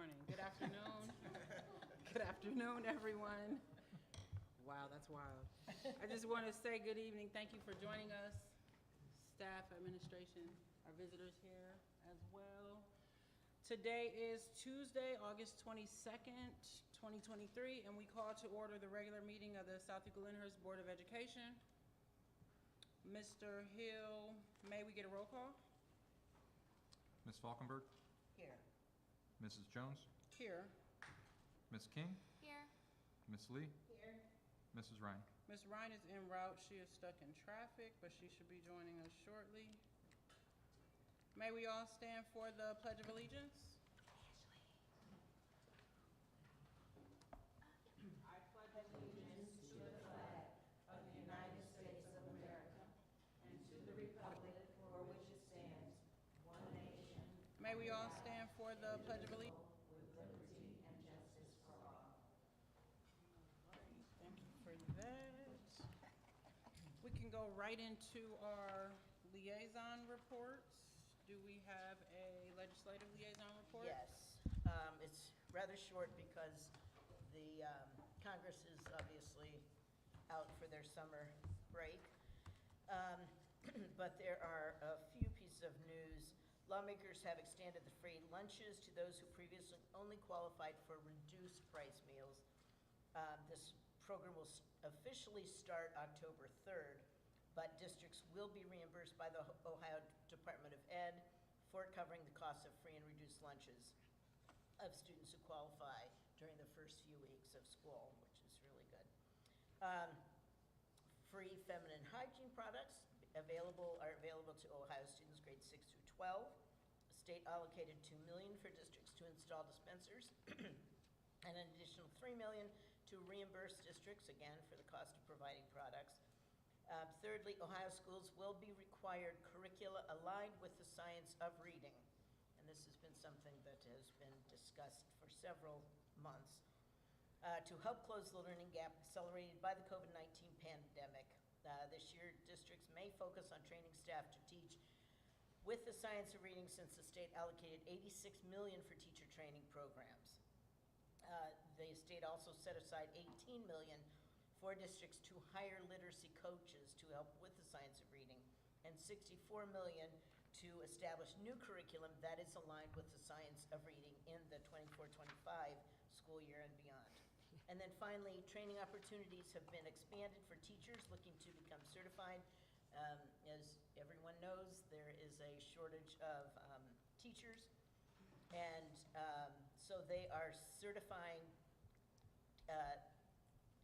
morning. Good afternoon. Good afternoon, everyone. Wow, that's wild. I just want to say good evening. Thank you for joining us, staff, administration, our visitors here as well. Today is Tuesday, August 22nd, 2023, and we call to order the regular meeting of the South Euclid Lyndhurst Board of Education. Mr. Hill, may we get a roll call? Ms. Falkenberg? Here. Mrs. Jones? Here. Ms. King? Here. Ms. Lee? Here. Mrs. Ryan? Ms. Ryan is en route. She is stuck in traffic, but she should be joining us shortly. May we all stand for the Pledge of Allegiance? I pledge allegiance to the flag of the United States of America and to the republic for which it stands, one nation. May we all stand for the Pledge of Allegiance? With liberty and justice for all. Thank you for that. We can go right into our liaison reports. Do we have a legislative liaison report? Yes. It's rather short because the Congress is obviously out for their summer break. But there are a few pieces of news. Lawmakers have extended the free lunches to those who previously only qualified for reduced price meals. This program will officially start October 3rd, but districts will be reimbursed by the Ohio Department of Ed for covering the cost of free and reduced lunches of students who qualify during the first few weeks of school, which is really good. Free feminine hygiene products are available to Ohio students grades 6 through 12. The state allocated $2 million for districts to install dispensers and an additional $3 million to reimburse districts, again, for the cost of providing products. Thirdly, Ohio schools will be required curricula aligned with the science of reading. And this has been something that has been discussed for several months. To help close the learning gap accelerated by the COVID-19 pandemic. This year, districts may focus on training staff to teach with the science of reading, since the state allocated $86 million for teacher training programs. The state also set aside $18 million for districts to hire literacy coaches to help with the science of reading, and $64 million to establish new curriculum that is aligned with the science of reading in the 24-25 school year and beyond. And then finally, training opportunities have been expanded for teachers looking to become certified. As everyone knows, there is a shortage of teachers, and so they are certifying,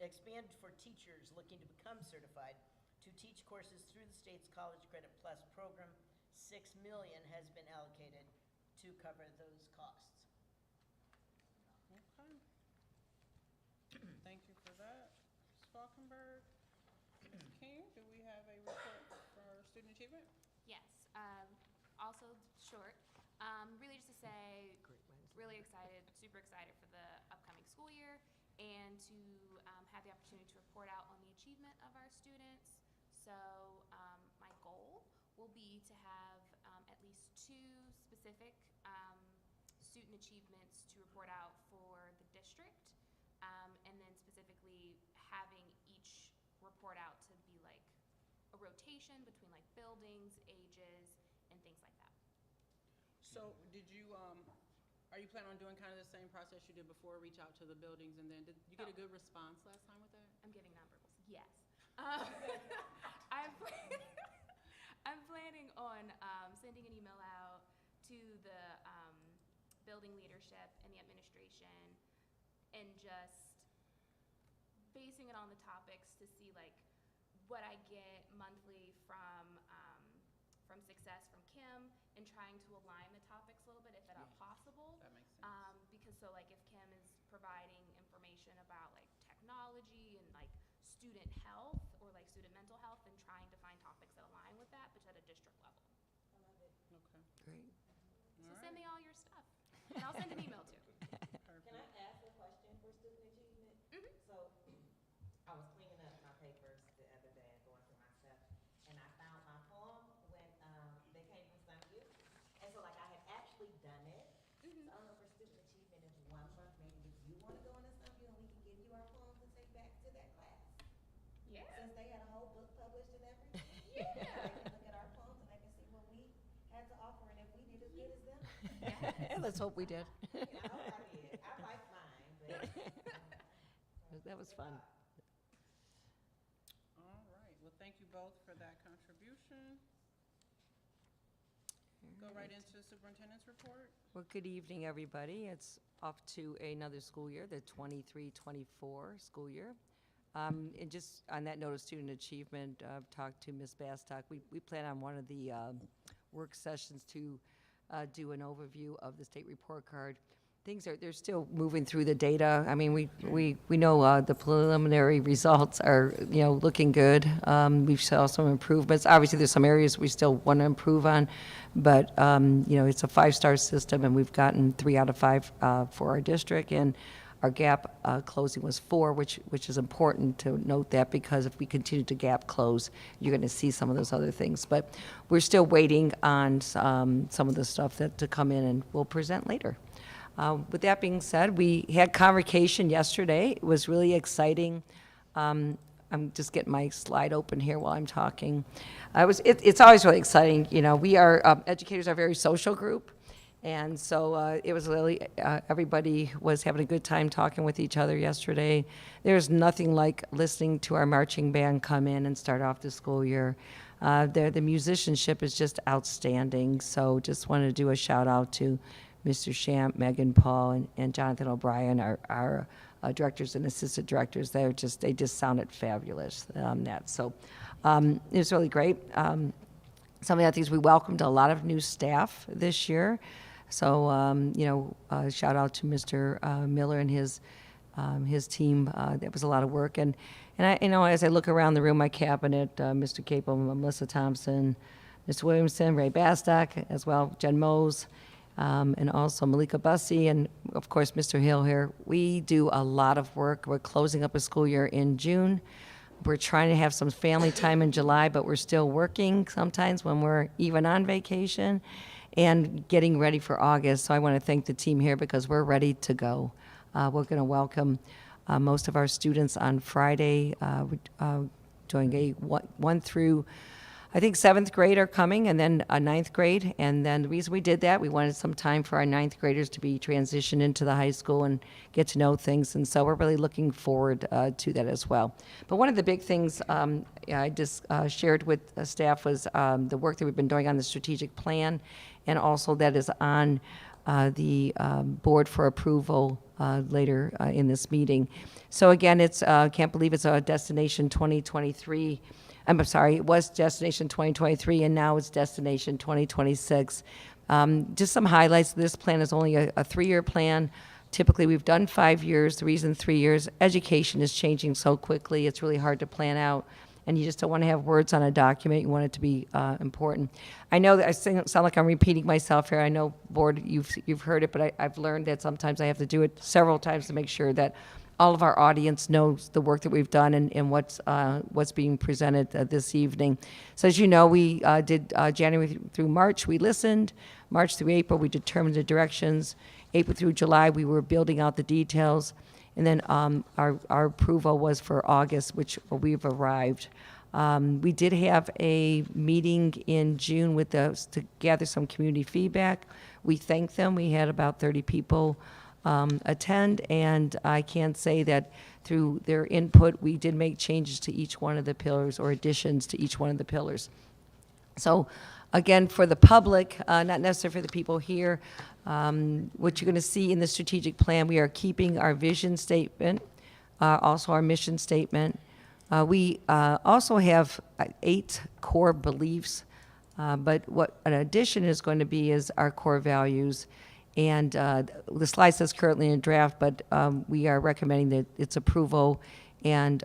expand for teachers looking to become certified to teach courses through the state's College Credit Plus program. $6 million has been allocated to cover those costs. Okay. Thank you for that, Ms. Falkenberg. Ms. King, do we have a report for student achievement? Yes. Also short. Really just to say, really excited, super excited for the upcoming school year, and to have the opportunity to report out on the achievement of our students. So my goal will be to have at least 2 specific student achievements to report out for the district, and then specifically having each report out to be like a rotation between like buildings, ages, and things like that. So did you, are you planning on doing kind of the same process you did before, reach out to the buildings, and then did you get a good response last time with that? I'm getting nonverbals, yes. I'm planning on sending an email out to the building leadership and the administration, and just basing it on the topics to see like what I get monthly from Success from Kim, and trying to align the topics a little bit if at all possible. That makes sense. Because so like if Kim is providing information about like technology and like student health or like student mental health, and trying to find topics that align with that, but at a district level. I love it. Okay. Great. So All send right. me all your stuff, and I'll send an email too. Perfect. Can I ask a question for student achievement? Mhm. So, I was cleaning up my papers the other day and going through my stuff, and I found my poem when they came from Sunview. And so like I had actually done it. So I don't know for student achievement if Let's hope we did. I hope I did. I like mine, but. That was fun. All right, well, thank you both for that contribution. Go right into the superintendent's report. Well, good evening, everybody. It's off to another school year, the 23-24 school year. And just on that note of student achievement, I've talked to Ms. Bastock. We plan on one of the work sessions to do an overview of the state report card. They're still moving through the data. I mean, we know the preliminary results are, looking good. We've saw some improvements. Obviously, there's some areas we still want to improve on, but, it's a 5-star system, and we've gotten 3 out of 5 for our district, and our gap closing was 4, which is important to note that, because if we continue to gap close, you're going to see some of those other things. But we're still waiting on some of the stuff to come in, and we'll present later. With that being said, we had convocation yesterday. It was really exciting. I'm just getting my slide open here while I'm talking. It's always really exciting. We are, educators are a very social group. And so it was really, everybody was having a good time talking with each other yesterday. There's nothing like listening to our marching band come in and start off the school year. The musicianship is just outstanding. So just wanted to do a shout out to Mr. Shamp, Megan Paul, and Jonathan O'Brien, our directors and assistant directors. They just sounded fabulous on that. So it was really great. Some of the other things, we welcomed a lot of new staff this year. So, shout out to Mr. Miller and his team. That was a lot of work. And I, as I look around the room, my cabinet, Mr. Capel, Melissa Thompson, Mr. Williamson, Ray Bastock, as well, Jen Mose, and also Malika Bussey, and of course, Mr. Hill here. We do a lot of work. We're closing up a school year in June. We're trying to have some family time in July, but we're still working sometimes when we're even on vacation, and getting ready for August. So I want to thank the team here because we're ready to go. We're going to welcome most of our students on Friday, doing a 1 through, I think 7th grade are coming, and then a 9th grade. And then the reason we did that, we wanted some time for our 9th graders to be transitioned into the high school and get to know things. And so we're really looking forward to that as well. But one of the big things I just shared with staff was the work that we've been doing on the strategic plan, and also that is on the board for approval later in this meeting. So again, it's can't believe it's a Destination 2023. I'm sorry, it was Destination 2023, and now it's Destination 2026. Just some highlights. This plan is only a 3-year plan. Typically, we've done 5 years. The reason 3 years, education is changing so quickly. It's really hard to plan out, and you just don't want to have words on a document. You want it to be important. I know that I sound like I'm repeating myself here. I know, board, you've heard it, but I've learned that sometimes I have to do it several times to make sure that all of our audience knows the work that we've done and what's being presented this evening. So as you know, we did January through March, we listened. March through April, we determined the directions. April through July, we were building out the details. And then our approval was for August, which we've arrived. We did have a meeting in June with us to gather some community feedback. We thanked them. We had about 30 people attend, and I can say that through their input, we did make changes to each one of the pillars, or additions to each one of the pillars. So again, for the public, not necessarily for the people here, what you're going to see in the strategic plan, we are keeping our vision statement, also our mission statement. We also have 8 core beliefs, but what an addition is going to be is our core values. And the slide says currently in draft, but we are recommending that its approval. And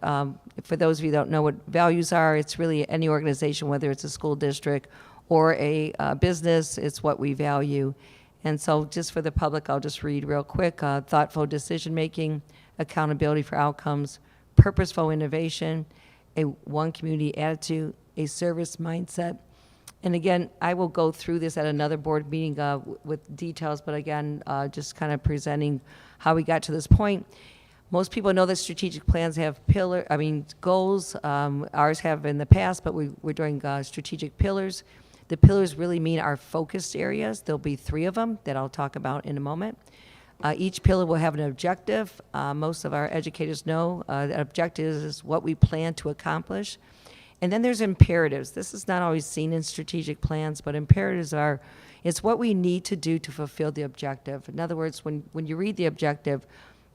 for those of you that don't know what values are, it's really any organization, whether it's a school district or a business, it's what we value. And so just for the public, I'll just read real quick. Thoughtful decision-making, accountability for outcomes, purposeful innovation, a one community attitude, a service mindset. And again, I will go through this at another board meeting with details, but again, just kind of presenting how we got to this point. Most people know that strategic plans have goals. Ours have in the past, but we're doing strategic pillars. The pillars really mean our focused areas. There'll be 3 of them that I'll talk about in a moment. Each pillar will have an objective. Most of our educators know that objective is what we plan to accomplish. And then there's imperatives. This is not always seen in strategic plans, but imperatives are, it's what we need to do to fulfill the objective. In other words, when you read the objective,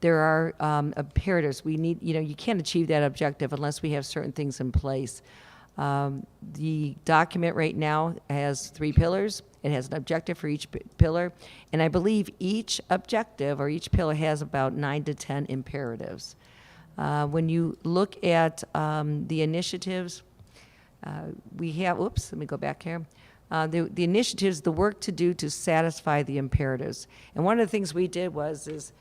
there are imperatives. We need, you can't achieve that objective unless we have certain things in place. The document right now has 3 pillars. It has an objective for each pillar. And I believe each objective or each pillar has about 9 to 10 imperatives. When you look at the initiatives, we have, oops, let me go back here. The initiatives, the work to do to satisfy the imperatives. And one of the things we did is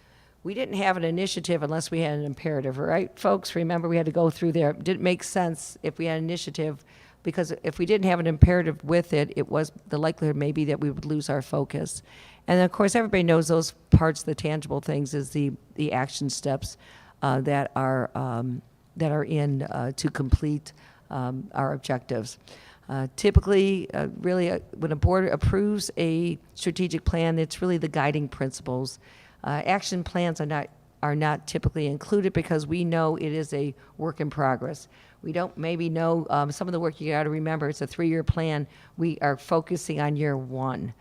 we didn't have an initiative unless we had an imperative, right, folks? Remember, we had to go through there. It didn't make sense if we had an initiative, because if we didn't have an imperative with it, it was the likelihood maybe that we would lose our focus. And of course, everybody knows those parts, the tangible things, is the action steps that are in to complete our objectives. Typically, when a board approves a strategic plan, it's really the guiding principles. Action plans are not typically included because we know it is a work in progress. We don't maybe know some of the work. You got to remember, it's a 3-year plan. We are focusing on year 1.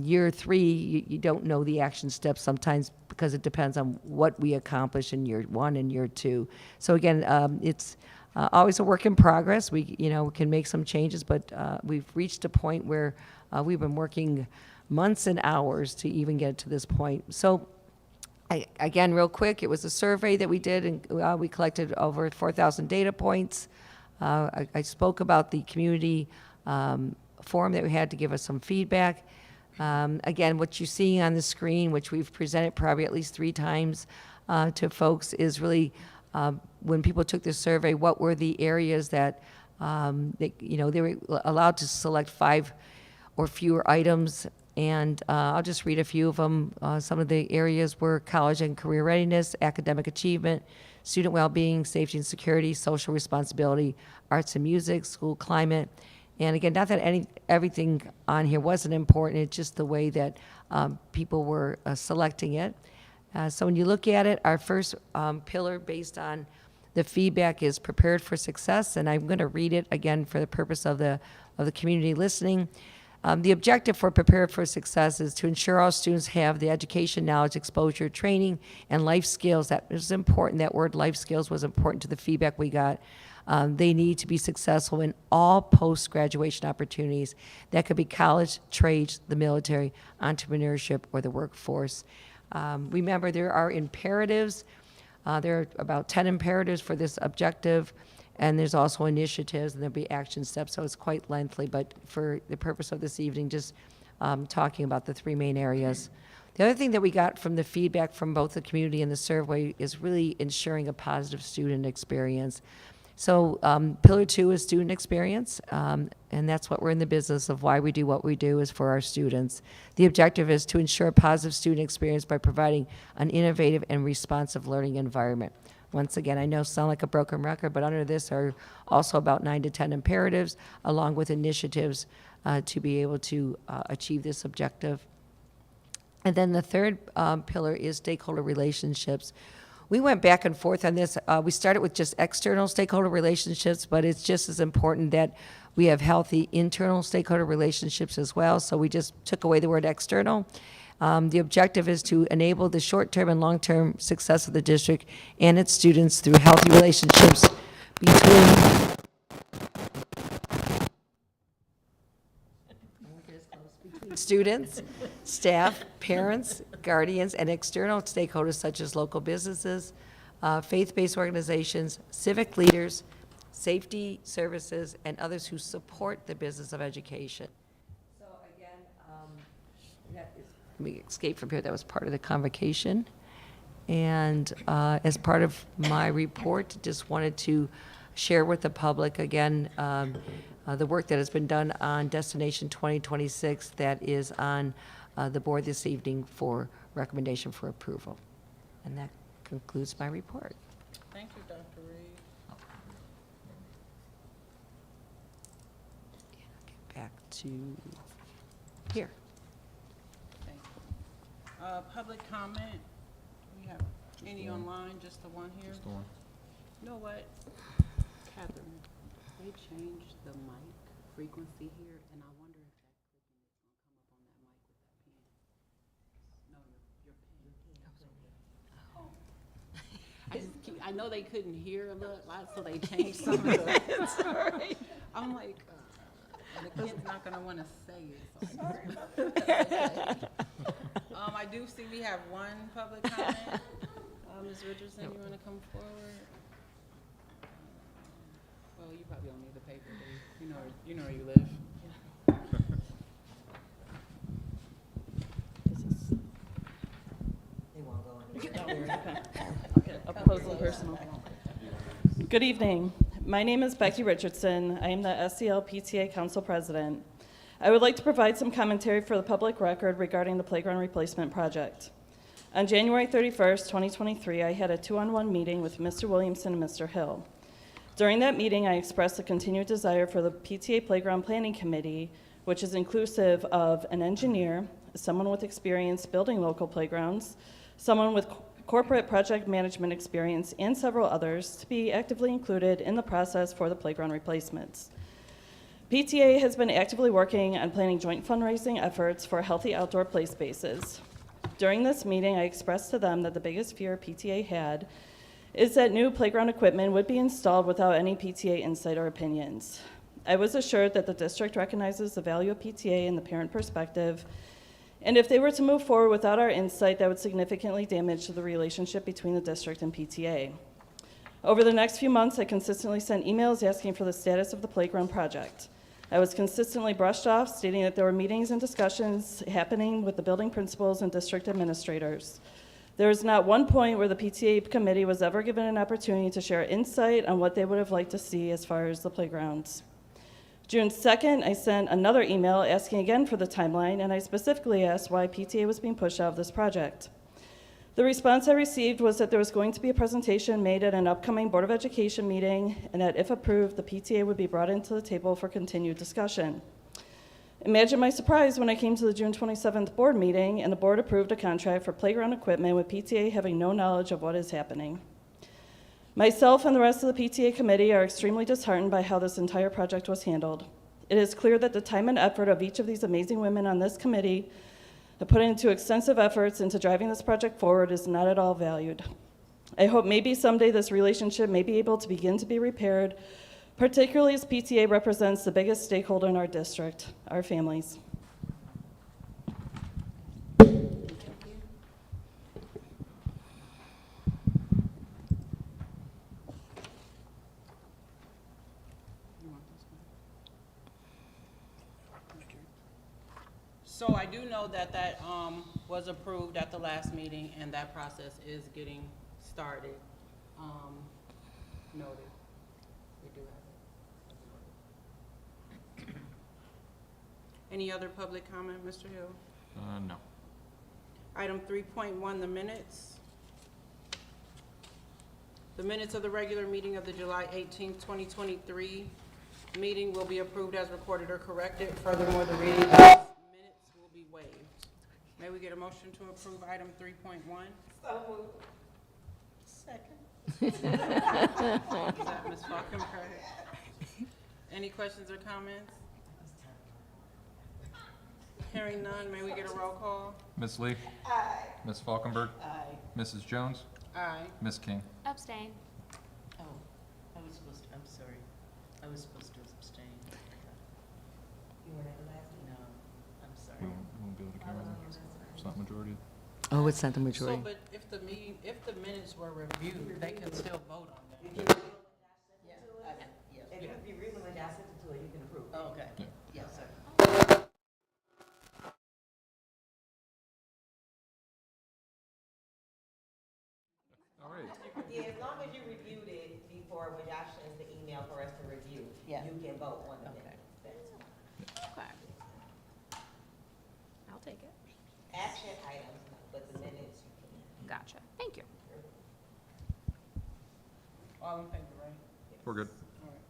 Year 3, you don't know the action steps sometimes because it depends on what we accomplish in year 1 and year 2. So again, it's always a work in progress. We can make some changes, but we've reached a point where we've been working months and hours to even get to this point. So again, real quick, it was a survey that we did, and we collected over 4,000 data points. I spoke about the community forum that we had to give us some feedback. Again, what you see on the screen, which we've presented probably at least 3 times to folks, is really when people took this survey, what were the areas that they were allowed to select 5 or fewer items. And I'll just read a few of them. Some of the areas were college and career readiness, academic achievement, student well-being, safety and security, social responsibility, arts and music, school climate. And again, not that everything on here wasn't important, it's just the way that people were selecting it. So when you look at it, our first pillar based on the feedback is prepared for success, and I'm going to read it again for the purpose of the community listening. The objective for Prepared for Success is to ensure all students have the education, knowledge, exposure, training, and life skills. That is important. That word life skills was important to the feedback we got. They need to be successful in all post-graduation opportunities. That could be college, trades, the military, entrepreneurship, or the workforce. Remember, there are imperatives. There are about 10 imperatives for this objective. And there's also initiatives, and there'll be action steps, so it's quite lengthy, but for the purpose of this evening, just talking about the 3 main areas. The other thing that we got from the feedback from both the community and the survey is really ensuring a positive student experience. So Pillar 2 is student experience, and that's what we're in the business of. Why we do what we do is for our students. The objective is to ensure a positive student experience by providing an innovative and responsive learning environment. Once again, I know sound like a broken record, but under this are also about 9 to 10 imperatives, along with initiatives to be able to achieve this objective. And then the third pillar is stakeholder relationships. We went back and forth on this. We started with just external stakeholder relationships, but it's just as important that we have healthy internal stakeholder relationships as well. So we just took away the word external. The objective is to enable the short-term and long-term success of the district and its students through healthy relationships between students, staff, parents, guardians, and external stakeholders such as local businesses, faith-based organizations, civic leaders, safety services, and others who support the business of education. So again, let me escape from here. That was part of the convocation. And as part of my report, just wanted to share with the public, again, the work that has been done on Destination 2026 that is on the board this evening for recommendation for approval. And that concludes my report. Thank you, Dr. Reed. Get back to here. Thank you. Public comment, we have any one. online, just the one here? Just the one. You know what, Catherine, they changed the mic frequency here, and I wonder if that clicking is gonna come up on that mic with that pen. No, your pen. I just keep, I know they couldn't hear a lot, so they changed some of the. I'm like, and the kid's not gonna wanna say it, so I just. I do see we have one public comment. Ms. Richardson, you wanna come forward? Well, you probably don't need the paper, do you? You know where you live. They won't go anywhere. Up close and personal. Good evening. My name is Becky Richardson. I am the SEL PTA Council President. I would like to provide some commentary for the public record regarding the playground replacement project. On January 31st, 2023, I had a 2-on-1 meeting with Mr. Williamson and Mr. Hill. During that meeting, I expressed a continued desire for the PTA Playground Planning Committee, which is inclusive of an engineer, someone with experience building local playgrounds, someone with corporate project management experience, and several others, to be actively included in the process for the playground replacements. PTA has been actively working on planning joint fundraising efforts for healthy outdoor play spaces. During this meeting, I expressed to them that the biggest fear PTA had is that new playground equipment would be installed without any PTA insight or opinions. I was assured that the district recognizes the value of PTA in the parent perspective, and if they were to move forward without our insight, that would significantly damage the relationship between the district and PTA. Over the next few months, I consistently sent emails asking for the status of the playground project. I was consistently brushed off, stating that there were meetings and discussions happening with the building principals and district administrators. There was not one point where the PTA committee was ever given an opportunity to share insight on what they would have liked to see as far as the playgrounds. June 2nd, I sent another email asking again for the timeline, and I specifically asked why PTA was being pushed out of this project. The response I received was that there was going to be a presentation made at an upcoming Board of Education meeting, and that if approved, the PTA would be brought into the table for continued discussion. Imagine my surprise when I came to the June 27th board meeting and the board approved a contract for playground equipment with PTA having no knowledge of what is happening. Myself and the rest of the PTA committee are extremely disheartened by how this entire project was handled. It is clear that the time and effort of each of these amazing women on this committee that put into extensive efforts into driving this project forward is not at all valued. I hope maybe someday this relationship may be able to begin to be repaired, particularly as PTA represents the biggest stakeholder in our district, our families. So I do know that that was approved at the last meeting, and that process is getting started. Noted. We do have it. Any other public comment, Mr. Hill? No. Item 3.1, the minutes. The minutes of the regular meeting of the July 18th, 2023 meeting will be approved as recorded or corrected. Furthermore, the reading of minutes will be waived. May we get a motion to approve item 3.1? So moved. Second. Is that Ms. Falkenberg? Any questions or comments? Hearing none, may we get a roll call? Ms. Lee? Aye. Ms. Falkenberg? Aye. Mrs. Jones? Aye. Ms. King? Abstain. Oh, I was supposed to, I'm sorry. I was supposed to abstain. You were at the last No, meeting? I'm We sorry. won't be able to carry that. It's not majority. Oh, it's not the So, majority. but if the minutes were reviewed, they can still vote on them. Yeah, yes. If you read them when I sent it to her, you can approve. Oh, okay. Yeah. Yes, sir. All right. Yeah, as long as you reviewed it before, when Josh sends the email for us to review, Yeah. you can vote on the Okay. minutes. Okay. I'll take it. Action items, no, but the minutes you can. Gotcha. Thank you. All in favor, right? We're good. All right.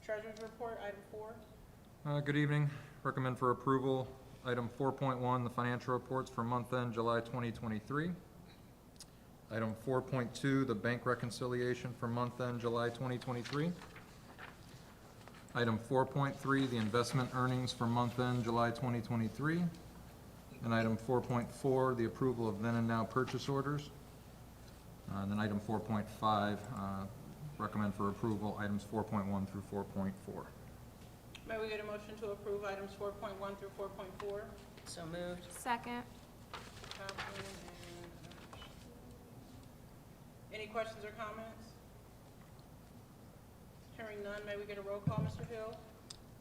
Treasurer's report, item 4. Good evening. Recommend for approval, item 4.1, the financial reports for month-end July 2023. Item 4.2, the bank reconciliation for month-end July 2023. Item 4.3, the investment earnings for month-end July 2023. And item 4.4, the approval of then and now purchase orders. And then item 4.5, recommend for approval items 4.1 through 4.4. May we get a motion to approve items 4.1 through 4.4? So moved. Second. Kaplan and Hirsch. Any questions or comments? Hearing none, may we get a roll call, Mr. Hill?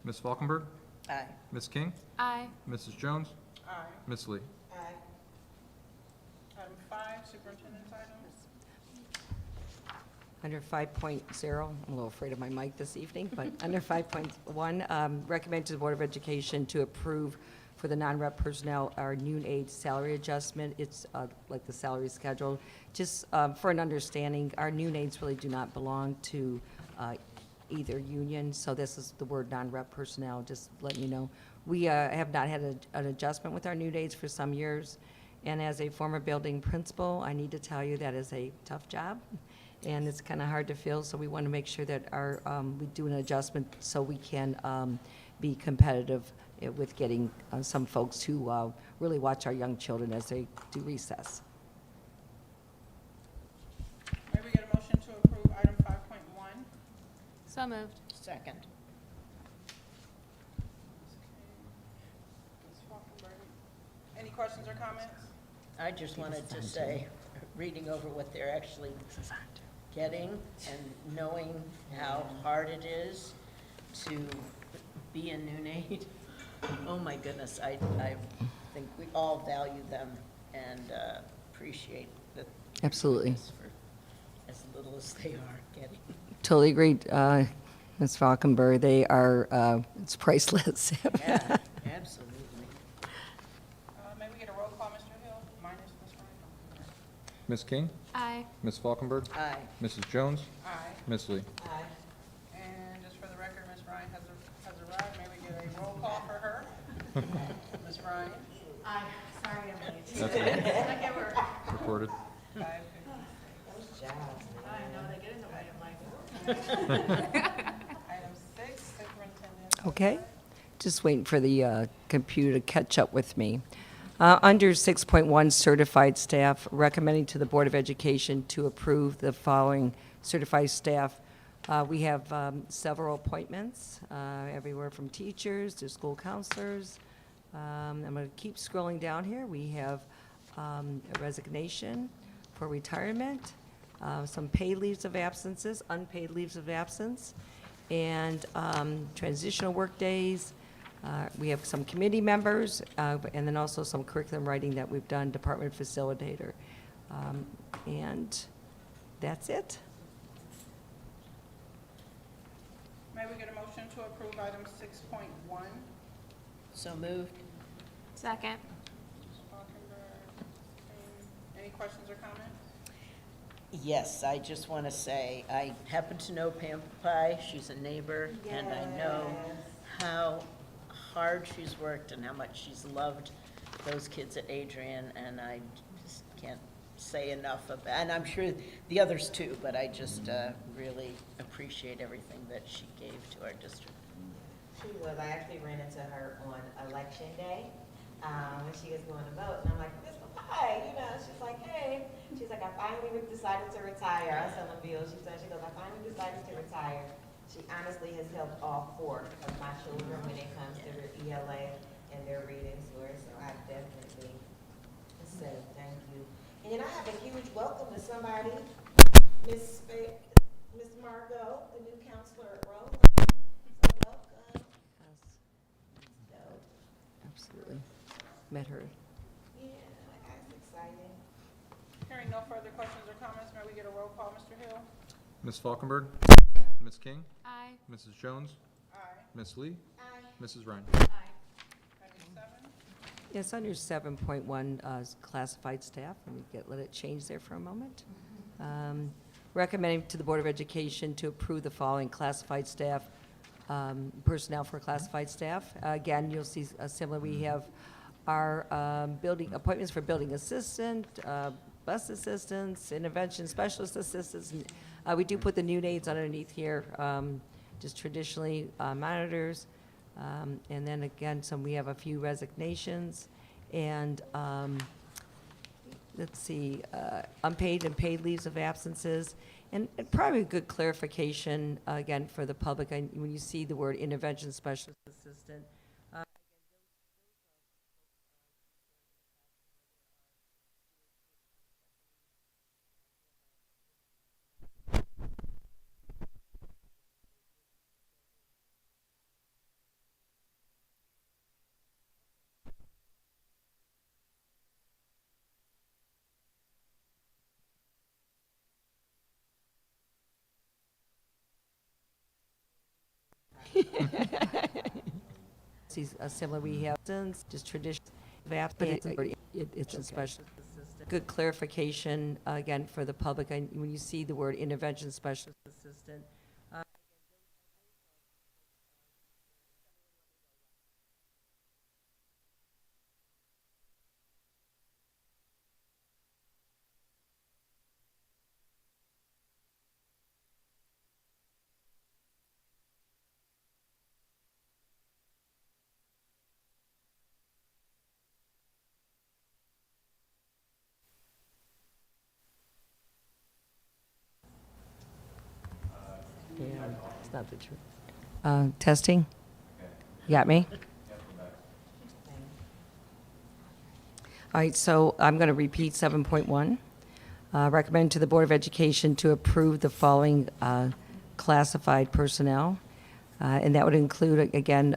Ms. Falkenberg? Aye. Ms. King? Aye. Mrs. Jones? Aye. Ms. Lee? Aye. Item 5, superintendent's items. Under 5.0, I'm a little afraid of my mic this evening, but under 5.1, recommend to the Board of Education to approve for the non-rep personnel our noon aid salary adjustment. It's like the salary schedule. Just for an understanding, our noon aides really do not belong to either union, so this is the word non-rep personnel, just letting you know. We have not had an adjustment with our noon aides for some years, and as a former building principal, I need to tell you that is a tough job, and it's kind of hard to fill, so we want to make sure that our, we do an adjustment so we can be competitive with getting some folks who really watch our young children as they do recess. May we get a motion to approve item 5.1? So moved. Second. Ms. Falkenberg. Any questions or comments? I just wanted to say, reading over what they're actually getting and knowing how hard it is to be a noon aide, oh my goodness, I think we all value them and appreciate that. Absolutely. For as little as they are getting. Totally agree, Ms. Falkenberg. They are, it's priceless. Yeah, absolutely. May we get a roll call, Mr. Hill, minus Ms. Ryan? Ms. King? Aye. Ms. Falkenberg? Aye. Mrs. Jones? Aye. Ms. Lee? Aye. And just for the record, Ms. Ryan has arrived. May we get a roll call for her? Ms. Ryan? Aye, sorry I'm late. That's it. Recorded. 5:56. Those jobs, man. I know, they get in the way of life. Item 6, superintendent. Okay, just waiting for the computer to catch up with me. Under 6.1, certified staff, recommending to the Board of Education to approve the following certified staff. We have several appointments, everywhere from teachers to school counselors. I'm going to keep scrolling down here. We have a resignation for retirement, some paid leaves of absences, unpaid leaves of absence, and transitional work days. We have some committee members, and then also some curriculum writing that we've done, department facilitator. And that's it. May we get a motion to approve item 6.1? So moved. Second. Ms. Falkenberg, any questions or comments? Yes, I just want to say, I happen to know Pam Papai. She's a neighbor, and I know how hard she's worked and how much she's loved those kids at Adrian, and I just can't say enough about, and I'm sure the others too, but I just really appreciate everything that she gave to our district. She was, I actually ran into her on election day, when she was going to vote, and I'm like, Miss Papai, you know, she's like, hey. She's like, I finally decided to retire. I was telling Bill, she goes, I finally decided to retire. She honestly has helped all 4 of my children when it comes to their ELA and their reading scores, so I definitely say thank you. And then I have a huge welcome to somebody, Miss Margot, the new counselor at Roland. So welcome. So, Absolutely. Met her. yeah, that's exciting. Hearing no further questions or comments, may we get a roll call, Mr. Hill? Ms. Falkenberg? Ms. King? Aye. Mrs. Jones? Aye. Ms. Lee? Aye. Mrs. Ryan? Item 7? Yes, under 7.1, classified staff, let it change there for a moment. Recommending to the Board of Education to approve the following classified staff personnel for classified staff. Again, you'll see similar, we have our building, appointments for building assistant, bus assistants, intervention specialist assistants. We do put the new names underneath here, just traditionally monitors. And then again, we have a few resignations. And let's see, unpaid and paid leaves of absences. And probably a good clarification, again, for the public, when you see the word intervention specialist assistant, see similar, we have just tradition, but it's a special. Good clarification, again, for the public, when you see the word intervention specialist assistant. It's not the truth. Testing? You got me? All right, so I'm going to repeat 7.1. Recommend to the Board of Education to approve the following classified personnel. And that would include, again,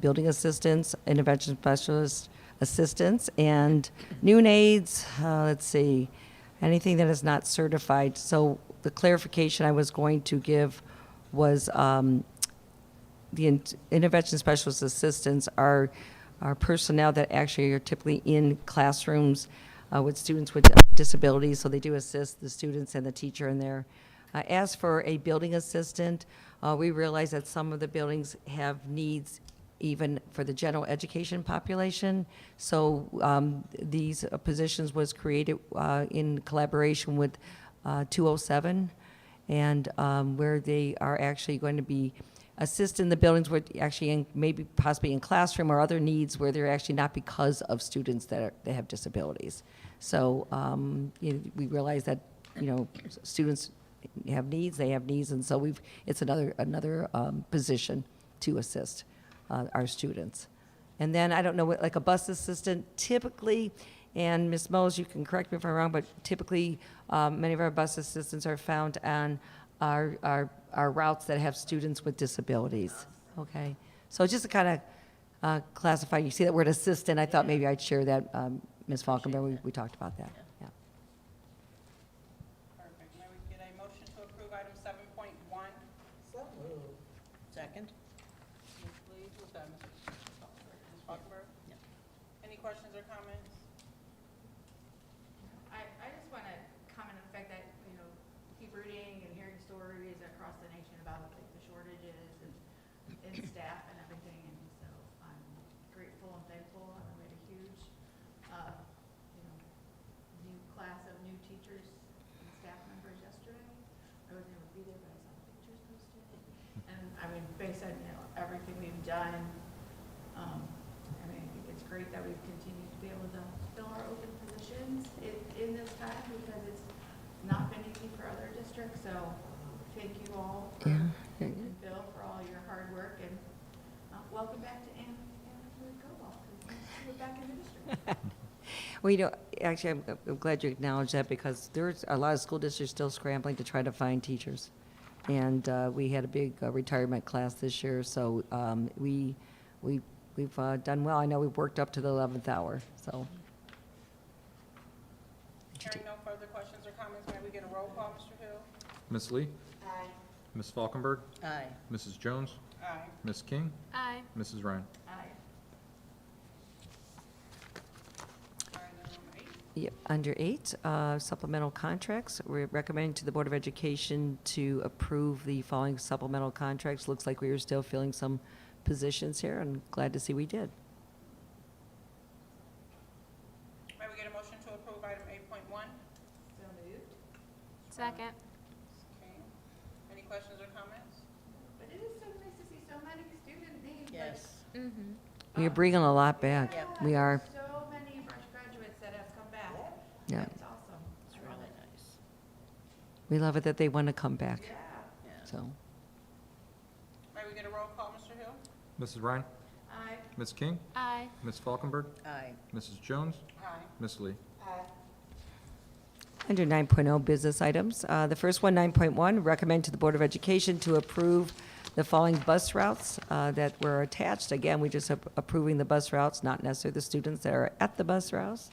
building assistants, intervention specialists, assistants, and noon aides, let's see, anything that is not certified. So the clarification I was going to give was the intervention specialist assistants are personnel that actually are typically in classrooms with students with disabilities, so they do assist the students and the teacher in there. As for a building assistant, we realize that some of the buildings have needs even for the general education population. So these positions was created in collaboration with 207, and where they are actually going to be assisting the buildings with actually maybe possibly in classroom or other needs where they're actually not because of students that have disabilities. So we realize that students have needs, they have needs, and so it's another position to assist our students. And then I don't know what, like a bus assistant typically, and Ms. Moles, you can correct me if I'm wrong, but typically many of our bus assistants are found on our routes that have students with disabilities. Okay, so just to kind of classify, you see that word assistant, I thought maybe I'd share that, Ms. Falkenberg, we talked about that. Yeah. Perfect. May we get a motion to approve item 7.1? So moved. Second? Ms. Lee, who's that, Ms. Falkenberg? Any questions or comments? I just want to comment on the fact that, keep reading and hearing stories across the nation about like the shortages and staff and everything. And so I'm grateful and thankful. We had a huge, new class of new teachers and staff members yesterday. I wasn't able to be there, but I saw the pictures posted. And I mean, based on, everything we've done, I think it's great that we've continued to be able to fill our open positions in this time because it's not been easy for other districts. So thank you all and Bill for all your hard work, and welcome back to Anna Cobalt, because we're back in the district. Well, actually, I'm glad you acknowledged that because there's a lot of school districts still scrambling to try to find teachers. And we had a big retirement class this year, so we've done well. I know we've worked up to the 11th hour, so. Hearing no further questions or comments, may we get a roll call, Mr. Hill? Ms. Lee? Aye. Ms. Falkenberg? Aye. Mrs. Jones? Aye. Ms. King? Aye. Mrs. Ryan? Item number 8. Yep, under 8, supplemental contracts. We're recommending to the Board of Education to approve the following supplemental contracts. Looks like we are still filling some positions here, and glad to see we did. May we get a motion to approve item 8.1? So moved. Second. Okay. Any questions or comments? But it is so nice to see so many student names. Yes. Mm-hmm. We are bringing a lot back. Yep. We are, So many fresh graduates that have come back. yeah. It's awesome. It's really nice. We love it that they want to come back, Yeah. Yeah. so. May we get a roll call, Mr. Hill? Mrs. Ryan? Aye. Ms. King? Aye. Ms. Falkenberg? Aye. Mrs. Jones? Aye. Ms. Lee? Under 9.0 business items, the first one, 9.1, recommend to the Board of Education to approve the following bus routes that were attached. Again, we just approving the bus routes, not necessarily the students that are at the bus routes,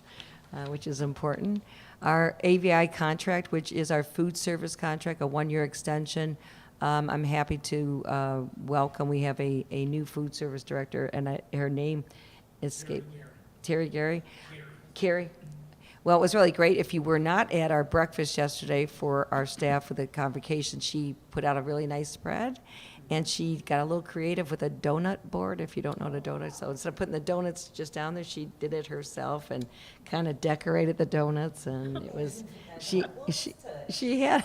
which is important. Our AVI contract, which is our food service contract, a 1-year extension. I'm happy to welcome, we have a new food service director, and her name escaped. Terry Gary? Carrie? Well, it was really great. If you were not at our breakfast yesterday for our staff for the convocation, she put out a really nice spread, and she got a little creative with a donut board, if you don't know what a donut. So instead of putting the donuts just down there, she did it herself and kind of decorated the donuts, and it was, she had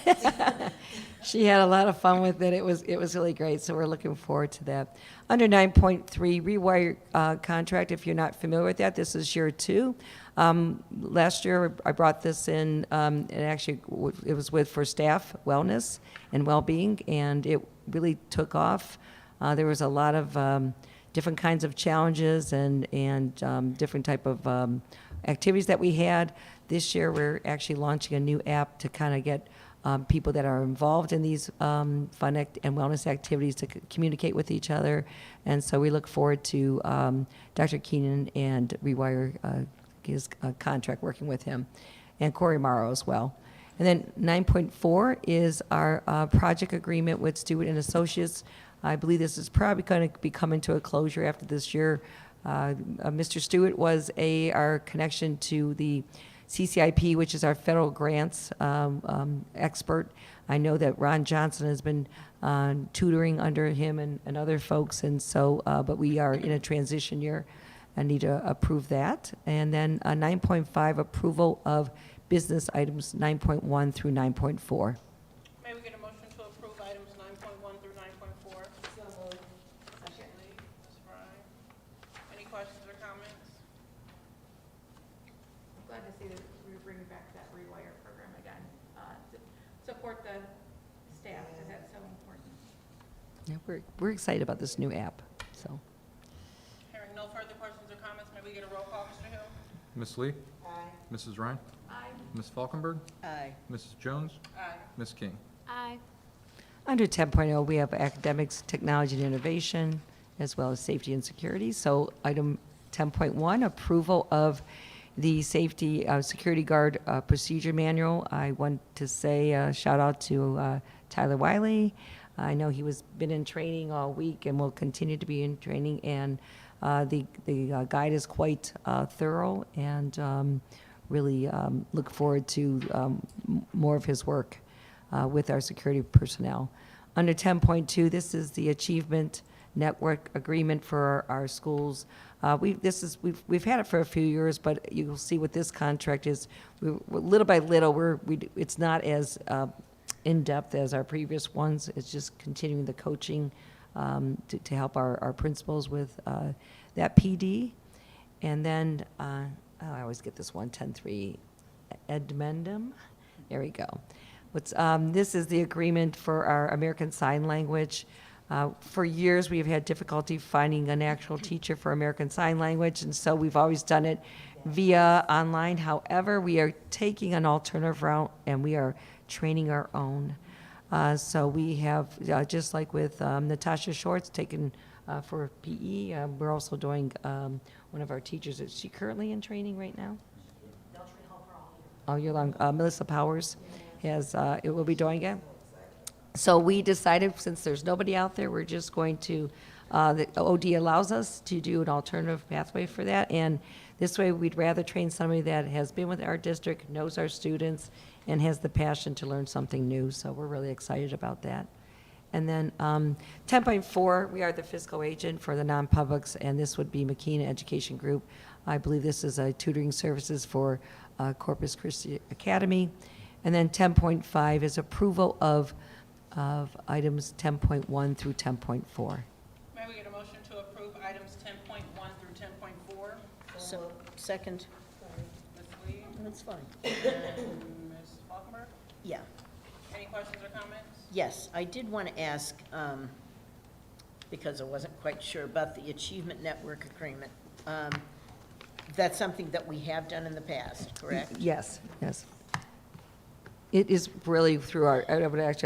she had a lot of fun with it. It was really great. So we're looking forward to that. Under 9.3, Rewire contract. If you're not familiar with that, this is year 2. Last year, I brought this in, and actually, it was for staff wellness and well-being, and it really took off. There was a lot of different kinds of challenges and different type of activities that we had. This year, we're actually launching a new app to kind of get people that are involved in these fun and wellness activities to communicate with each other. And so we look forward to Dr. Keenan and Rewire his contract working with him, and Corey Morrow as well. And then 9.4 is our project agreement with Stewart and Associates. I believe this is probably going to be coming to a closure after this year. Mr. Stewart was our connection to the CCIP, which is our federal grants expert. I know that Ron Johnson has been tutoring under him and other folks, and so, but we are in a transition year. I need to approve that. And then 9.5, approval of business items 9.1 through 9.4. May we get a motion to approve items 9.1 through 9.4? So moved. Ms. Lee, Ms. Fry. Any questions or comments? I'm glad to see that we're bringing back that Rewire program again, to support the staff, because that's so important. Yeah, we're excited about this new app, so. Hearing no further questions or comments, may we get a roll call, Mr. Hill? Ms. Lee? Aye. Mrs. Ryan? Aye. Ms. Falkenberg? Aye. Mrs. Jones? Aye. Ms. King? Aye. Under 10.0, we have academics, technology, and innovation, as well as safety and security. So item 10.1, approval of the safety security guard procedure manual. I want to say shout out to Tyler Wiley. I know he been in training all week and will continue to be in training, and the guide is quite thorough, and really look forward to more of his work with our security personnel. Under 10.2, this is the Achievement Network Agreement for our schools. We've had it for a few years, but you'll see what this contract is. Little by little, it's not as in-depth as our previous ones. It's just continuing the coaching to help our principals with that PD. And then, I always get this one, 10.3, Edmendum. There we go. This is the agreement for our American Sign Language. For years, we've had difficulty finding an actual teacher for American Sign Language, and so we've always done it via online. However, we are taking an alternative route, and we are training our own. So we have, just like with Natasha Shorts, taken for PE, we're also doing one of our teachers. Is she currently in training right now? All year long. Melissa Powers it will be doing it. So we decided, since there's nobody out there, we're just going to, the OD allows us to do an alternative pathway for that. And this way, we'd rather train somebody that has been with our district, knows our students, and has the passion to learn something new. So we're really excited about that. And then 10.4, we are the fiscal agent for the non-publics, and this would be McKean Education Group. I believe this is a tutoring services for Corpus Christi Academy. And then 10.5 is approval of items 10.1 through 10.4. May we get a motion to approve items 10.1 through 10.4? So, second, Ms. Lee that's fine. and Ms. Falkenberg? Yeah. Any questions or comments? Yes, I did want to ask, because I wasn't quite sure about the Achievement Network agreement. That's something that we have done in the past, correct? Yes, yes. It is really through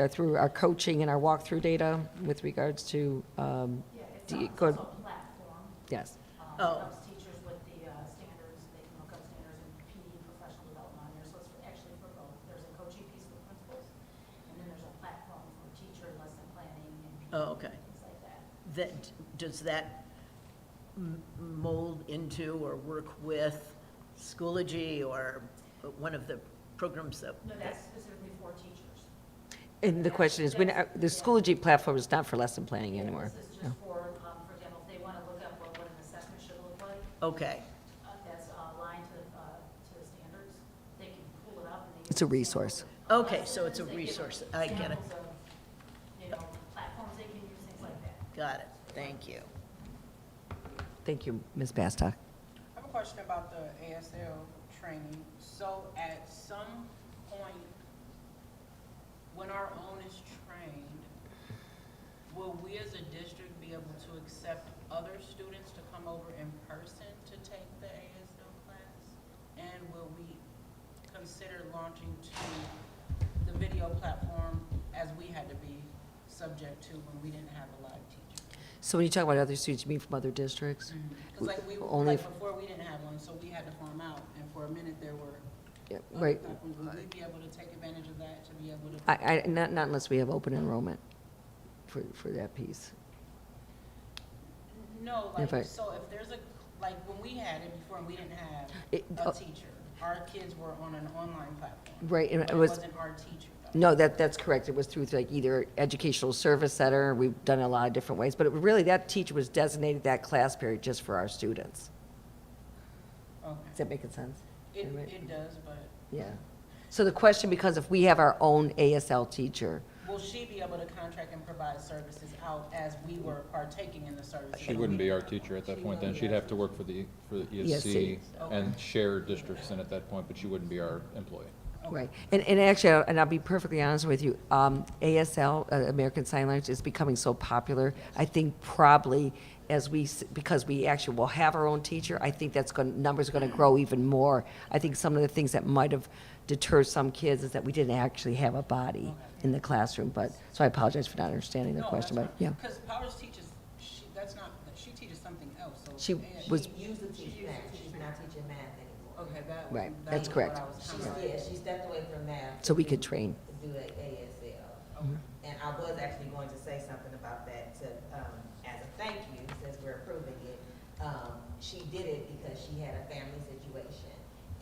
through our coaching and our walkthrough data with regards to, good, platform. yes. Oh. Helps teachers with the standards, they can look up standards and PD, professional development on there, so it's actually for both. There's a coaching piece for principals, and then there's a platform for teacher lesson planning and PD, Oh, okay. things like that. Does that mold into or work with Schoology or one of the programs that? No, that's specifically for teachers. And the question is, the Schoology platform is not for lesson planning anymore. This is No. just for example, if they want to look up what an assessment should look like, Okay, that's aligned to the standards, they can pull it up and they. It's a resource. okay, so it's a resource, I get it, Examples of, platforms they can use, things like that. got it, thank you. Thank you, Ms. Bastock. I have a question about the ASL training. So at some point, when our own is trained, will we as a district be able to accept other students to come over in person to take the ASL class? And will we consider launching to the video platform as we had to be subject to when we didn't have a live teacher? So when you talk about other students, you mean from other districts? Because like Only like before, we didn't have one, so we had to farm out, and for a minute, there were Yeah, other right. platforms. Will we be able to take advantage of that, to be able to? Not unless we have open enrollment for that piece. No, If like, I- so if there's a, like, when we had it before, and we didn't have It- a teacher, our kids were on an online platform. Right, and But it it was, wasn't our teacher, though. no, that's correct. It was through like either Educational Service Center, we've done it a lot of different ways, but really, that teacher was designated that class period just for our students. Okay. Is that making sense? It Right. does, but Yeah. So the question becomes, if we have our own ASL teacher, will she be able to contract and provide services out as we were partaking in the services? She wouldn't be our teacher at that point then. She'd have to work for the ESC and share districts in at that point, but she wouldn't be our employee. right? And actually, and I'll be perfectly honest with you, ASL, American Sign Language, is becoming so popular. I think probably as because we actually will have our own teacher, I think numbers are going to grow even more. I think some of the things that might have deterred some kids is that we didn't actually have a body in the classroom, but, so I apologize for not understanding the question, but, yeah. Because Powers teaches, she teaches something else, so. She ASL was- She used to teach math, she's not teaching math anymore. Okay, that. Right, that that's was correct. what I was She's, kinda like- yeah, she stepped away from math. So we could train. To do a ASL. Mhm. And I was actually going to say something about that to, as a thank you, since we're approving it. She did it because she had a family situation.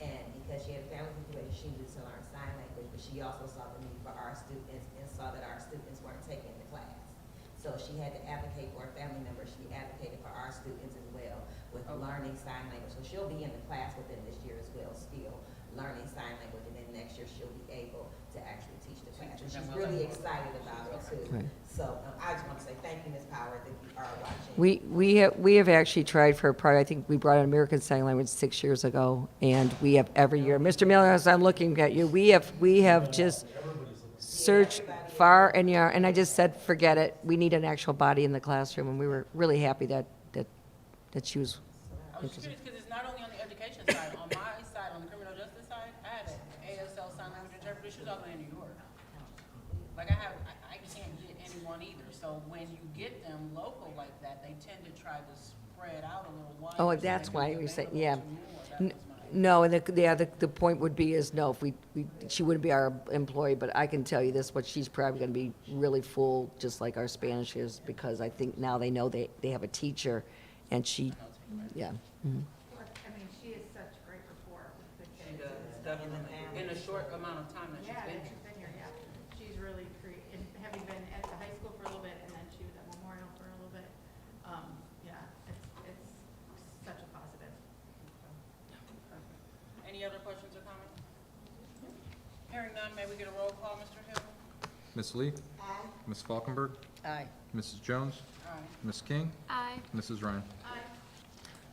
And because she had a family situation, she needed to learn sign language, but she also saw the need for our students and saw that our students weren't taking the class. So she had to advocate for a family member. She advocated for our students as well with learning sign language. So she'll be in the class within this year as well, still learning sign language. And then next year, she'll be able to actually teach the class. And she's really excited about it too. Right. So I just want to say thank you, Ms. Power, that you are watching. We have actually tried for a part, I think we brought in American Sign Language 6 years ago, and we have every year, Mr. Miller, as I'm looking at you, we have just searched far and near, and I just said, forget it, we need an actual body in the classroom, and we were really happy that she was I was curious, because it's not only on the education side, on my side, on the criminal justice side, I had an ASL sign language interpreter, she was all the way in New York. Like I can't get anyone either, so when you get them local like that, they tend to try to spread out a little wider. Oh, so they that's can why be we say- available yeah. to more. That was my- No, and the point would be is, no, if she wouldn't be our employee, but I can tell you this, but she's probably gonna be really full, just like our Spanish is, because I think now they know they have a teacher, and she, yeah. Mhm. I mean, she has such great rapport with the She kids. does, definitely. In a short amount of time that she's Yeah, been that here. she's been here, yeah. She's really and having been at the high school for a little bit, and then she was at Memorial for a little bit. Yeah, it's such a positive. Any other questions or comments? Hearing none, may we get a roll call, Mr. Hill? Ms. Lee? Aye. Ms. Falkenberg? Aye. Mrs. Jones? Aye. Ms. King? Aye. Mrs. Ryan?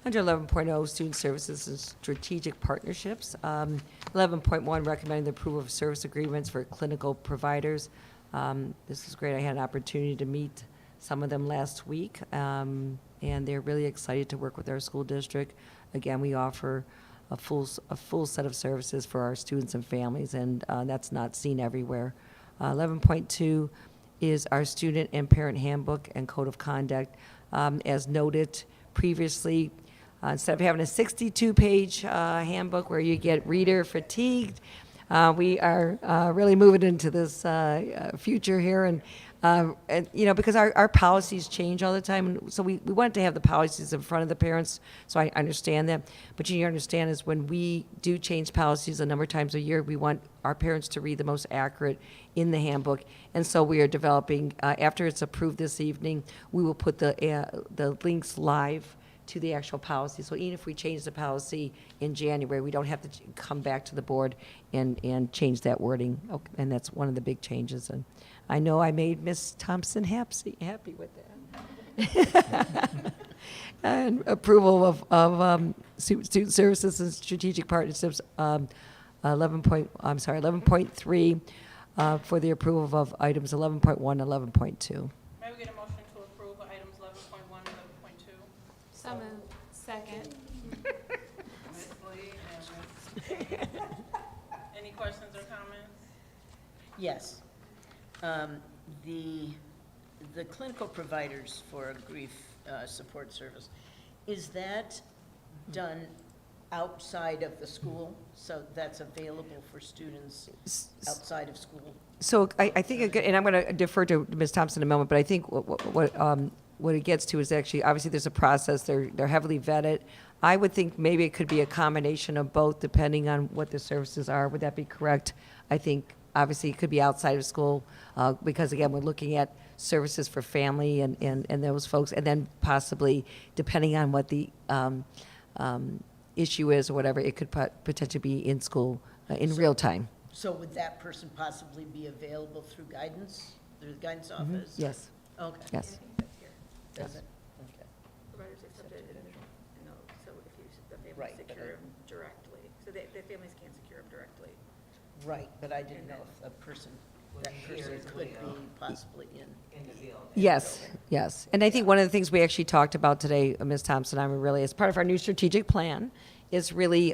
Under 11.0, Student Services and Strategic Partnerships. 11.1, recommending the approval of service agreements for clinical providers. This is great. I had an opportunity to meet some of them last week, and they're really excited to work with our school district. Again, we offer a full set of services for our students and families, and that's not seen everywhere. 11.2 is our Student and Parent Handbook and Code of Conduct. As noted previously, instead of having a 62-page handbook where you get reader fatigued, we are really moving into this future here, and because our policies change all the time, and so we want to have the policies in front of the parents, so I understand that. But you understand is when we do change policies a number of times a year, we want our parents to read the most accurate in the handbook, and so we are developing, after it's approved this evening, we will put the links live to the actual policy. So even if we change the policy in January, we don't have to come back to the board and change that wording. Okay, and that's one of the big changes. And I know I made Ms. Thompson happy with that. And approval of student services and strategic partnerships, 11.3, for the approval of items 11.1, 11.2. May we get a motion to approve items 11.1 and 11.2? So moved. Second. Ms. Lee and Ms. King. Any questions or comments? Yes. The clinical providers for a grief support service, is that done outside of the school? So that's available for students outside of school? So I think, and I'm going to defer to Ms. Thompson in a moment, but I think what it gets to is actually, obviously, there's a process. They're heavily vetted. I would think maybe it could be a combination of both, depending on what the services are. Would that be correct? I think, obviously, it could be outside of school, because, again, we're looking at services for family and those folks, and then possibly, depending on what the issue is or whatever, it could potentially be in school in real time. So would that person possibly be available through the guidance office? Yes, Okay. yes. Does it? Okay. Providers accepted in those, so if you, the Right, families but secure them directly, so the families can't secure them directly. Right, but I didn't know if that person could be possibly in. Yes, yes. And I think one of the things we actually talked about today, Ms. Thompson, I'm really, as part of our new strategic plan, is really,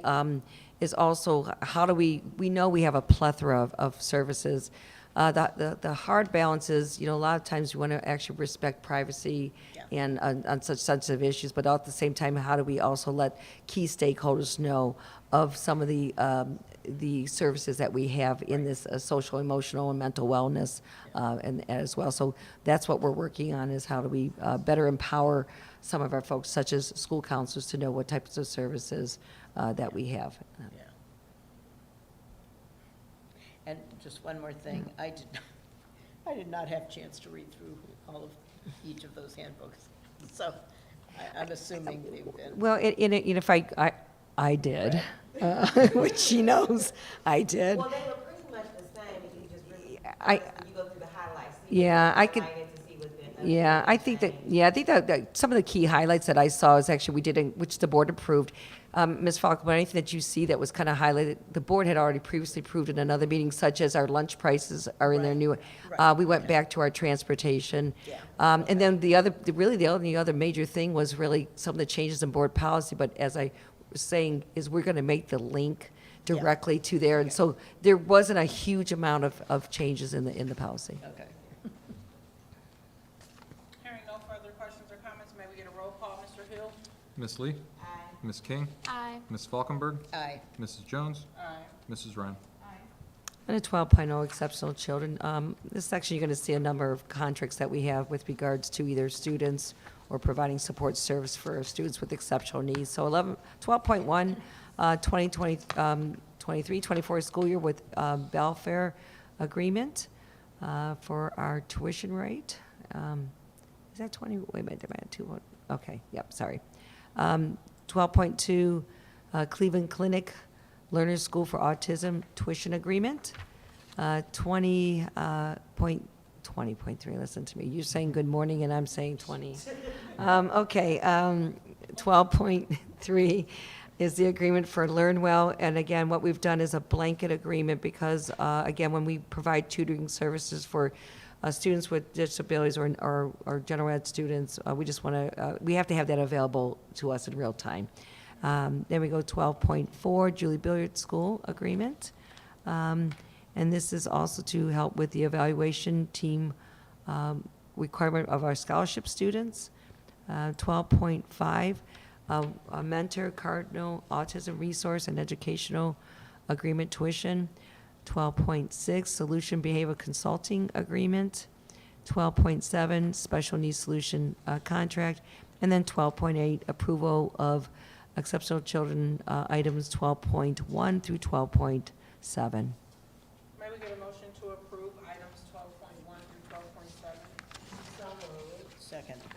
is also how do we know we have a plethora of services. The hard balance is, a lot of times we want to actually respect privacy Yeah. and on such sensitive issues, but at the same time, how do we also let key stakeholders know of some of the services that we have in this social, emotional, and mental wellness, and as well. So that's what we're working on, is how do we better empower some of our folks, such as school counselors, to know what types of services that we have. Yeah. And just one more thing, I did not have a chance to read through all of each of those handbooks, so I'm assuming they've been. Well, if I did, which she knows I did. Well, they were pretty much the same, if you just really, I- you go through the highlights. Yeah, I could- Highlight it to see what's been Yeah, updated I and think that, changed. yeah, I think that some of the key highlights that I saw is actually which the board approved. Ms. Falkenberg, anything that you see that was kind of highlighted, the board had already previously approved in another meeting, such as our lunch prices are in their new, Right. we went back to our transportation. Yeah. And then the only other major thing was really some of the changes in board policy, but as I was saying, is we're going to make the link directly to there. And so there wasn't a huge amount of changes in the policy. Okay. Hearing no further questions or comments, may we get a roll call, Mr. Hill? Ms. Lee? Aye. Ms. King, Aye. Ms. Falkenberg, Aye. Mrs. Jones, Aye. Mrs. Ryan. And a 12.0 exceptional children. This section, you're going to see a number of contracts that we have with regards to either students or providing support service for students with exceptional needs. So 12.1, 2023-24 school year with Belfair agreement for our tuition rate. Is that 20? Wait a minute, am I at 2? Okay, yep, sorry. 12.2 Cleveland Clinic Learners School for Autism tuition agreement. 20.3, listen to me. You're saying good morning and I'm saying 20. Okay, 12.3 is the agreement for Learn Well. And again, what we've done is a blanket agreement because, again, when we provide tutoring services for students with disabilities or general ed students, we just want to, we have to have that available to us in real time. Then we go 12.4, Julie Billiard School agreement. And this is also to help with the evaluation team requirement of our scholarship students. 12.5, a mentor Cardinal Autism Resource and Educational Agreement tuition. 12.6, Solution Behavioral Consulting Agreement. 12.7, Special Needs Solution Contract. And then 12.8, approval of exceptional children items 12.1 through 12.7. May we get a motion to approve items 12.1 through 12.7? So moved. Second. Ms.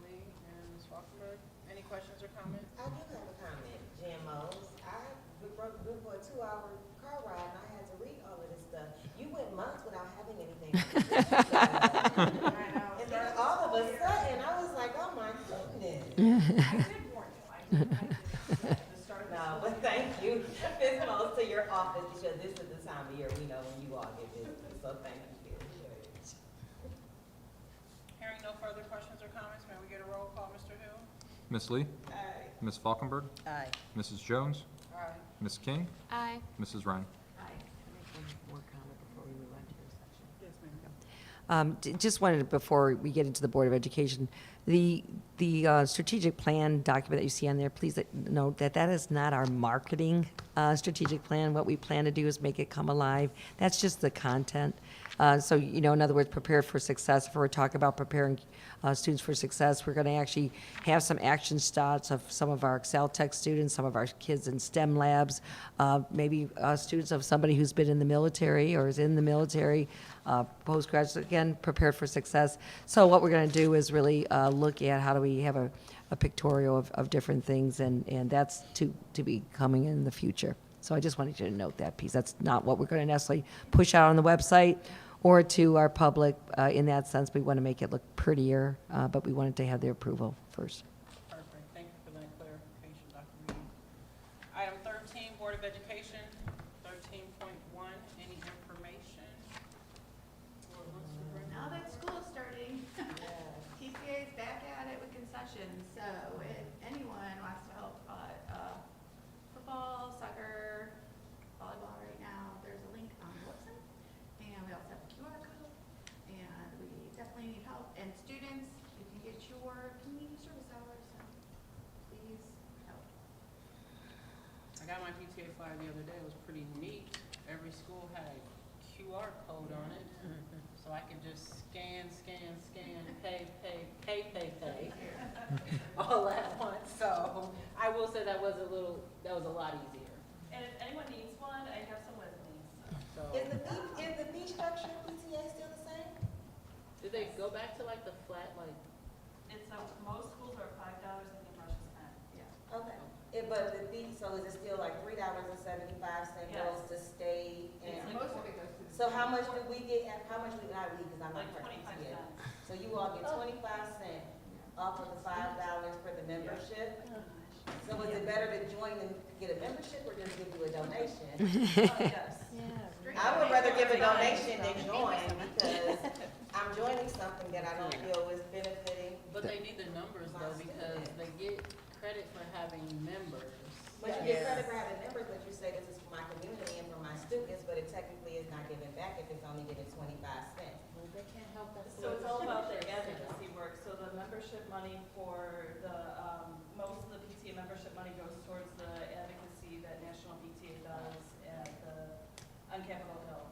Lee and Ms. Falkenberg, any questions or comments? I do have a comment, GMOs. We broke good for a 2-hour car ride, and I had to read all of this stuff. You went months without having anything. And then all of a sudden, I was like, oh my goodness. No, but thank you. Fist bumps to your office because this is the time of year we know when you all get busy. So thank you. Hearing no further questions or comments, may we get a roll call, Mr. Hill? Ms. Lee, Aye. Ms. Falkenberg, Aye. Mrs. Jones, Aye. Ms. King, Aye. Mrs. Ryan. Just wanted to, before we get into the Board of Education, the strategic plan document that you see on there, please note that that is not our marketing strategic plan. What we plan to do is make it come alive. That's just the content. So, you know, in other words, prepare for success. If we're talking about preparing students for success, we're going to actually have some action shots of some of our Excel Tech students, some of our kids in STEM labs, maybe students of somebody who's been in the military or is in the military, postgraduate, again, prepared for success. So what we're going to do is really look at how do we have a pictorial of different things, and that's to be coming in the future. So I just wanted you to note that piece. That's not what we're going to necessarily push out on the website or to our public. In that sense, we want to make it look prettier, but we wanted to have their approval first. Perfect, thank you for that clarification, Dr. Reed. Item 13, Board of Education, 13.1, any information? Or what's the bring- Now that school's starting, TCA is back at it with concessions, so if anyone wants to help football, soccer, volleyball right now, there's a link on the website. And we also have a QR code, and we definitely need help. And students, you can get your community service hours, so please help. I got my PTA flyer the other day, it was pretty neat. Every school had a QR code on it, so I could just scan, pay, all at once. So I will say that was a lot easier. And if anyone needs one, I have some with me. So, Is the fee structure PTA still the same? did they go back to like the flat, like, It's, most schools are $5, I think Rush is 10. Yeah. Okay. But the fee, so is it still like $3.75 goes to stay? And Most of it goes to the. so how much do we get, not we, because I'm not Like part of 25 PTA. cents. So you all get 25 cents off of the $5 for the membership? So is it better to join and get a membership or just give you a donation? Yes. I would rather give a donation than join because I'm joining something that I don't feel is benefiting. but they need the numbers though, because they get credit for having members. But you get credit for having members, but you say this is for my community and for my students, but it technically is not giving back if it's only giving 25 cents. They can't help that. So it's all about their advocacy work. So the membership money for the, most of the membership money goes towards the advocacy that National PTA does on Capitol Hill.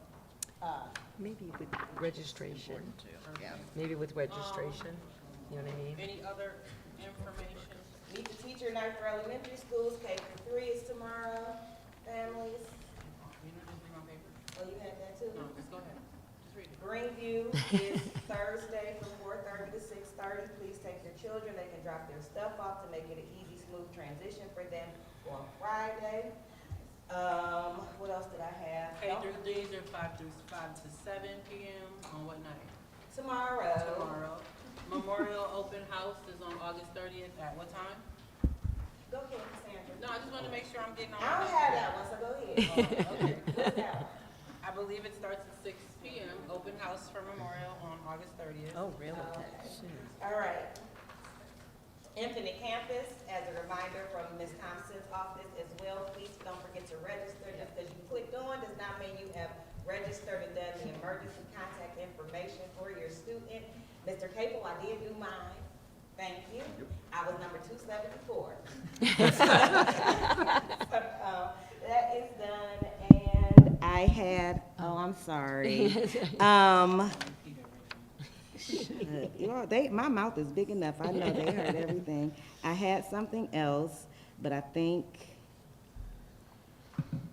Maybe with registration. Maybe with registration, you know what I mean? Any other information? Meet the teacher night for elementary schools, K-3 is tomorrow, families. You know, just bring on paper? Oh, you had that too? No, just go ahead. Just read it. Greenview is Thursday from 4:30 to 6:30. Please take your children. They can drop their stuff off to make it an easy, smooth transition for them on Friday. What else did I have? K through D's are 5 to 7 p.m. on what night? Tomorrow. Tomorrow. Memorial Open House is on August 30th at what time? Go ahead, Cassandra. No, I just want to make sure I'm getting on. I don't have that one, so go ahead. Okay. What's that one? I believe it starts at 6 p.m. Open house for Memorial on August 30th. Oh, really? All right. Infinite Campus, as a reminder from Ms. Thompson's office as well, please don't forget to register. Just because you clicked on does not mean you have registered and done the emergency contact information for your student. Mr. Capel, I did do mine. Thank you. I was number 274. That is done, and I had, I'm sorry. You know, my mouth is big enough. I know they heard everything. I had something else, but I think,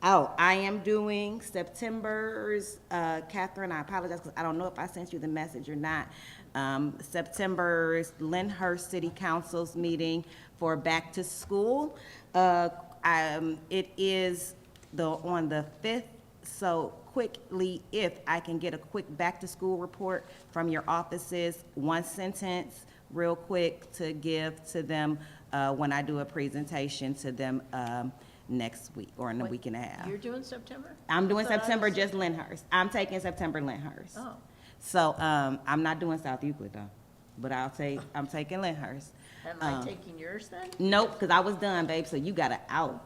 I am doing September's, Catherine, I apologize because I don't know if I sent you the message or not. September's Lyndhurst City Council's meeting for back to school. It is on the 5th, so quickly, if I can get a quick back-to-school report from your offices, one sentence, real quick, to give to them when I do a presentation to them next week, or in a week and a half. You're doing September? I'm doing September, just Lyndhurst. I'm taking September Lyndhurst. Oh. So, I'm not doing South Euclid, though, but I'm taking Lyndhurst. Am I taking yours then? Nope, because I was done, babe, so you got to out.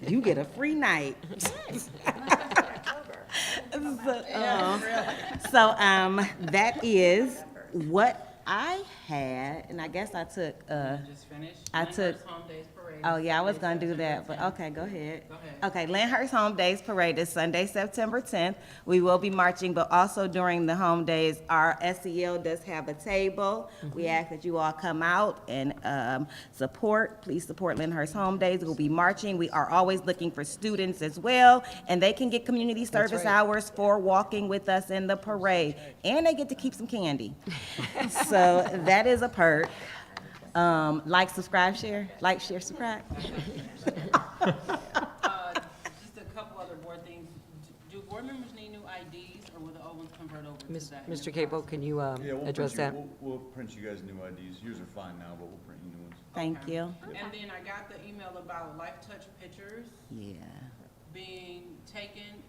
You get a free night. So, that is what I had, and I guess I took, Just finished. I took- Lyndhurst Home Days Parade. oh, yeah, I was Sunday, gonna do that, but September okay, go ahead. Go ahead. Okay, Lyndhurst Home Days Parade is Sunday, September 10th. We will be marching, but also during the home days, our SEL does have a table. We ask that you all come out and please support Lyndhurst Home Days. We'll be marching. We are always looking for students as well, and they can get community service hours for walking with us in the parade. And they get to keep some candy. So that is a perk. Like, subscribe, share. Like, share, subscribe. Just a couple other board things. Do board members need new IDs, or will the old ones convert over to that? in the Mr. Capo, can you Yeah, we'll address print that? you, we'll print you guys new IDs. Yours are fine now, but we'll print you new ones. Thank Okay. you. And then I got the email about Life Touch pictures Yeah. being taken.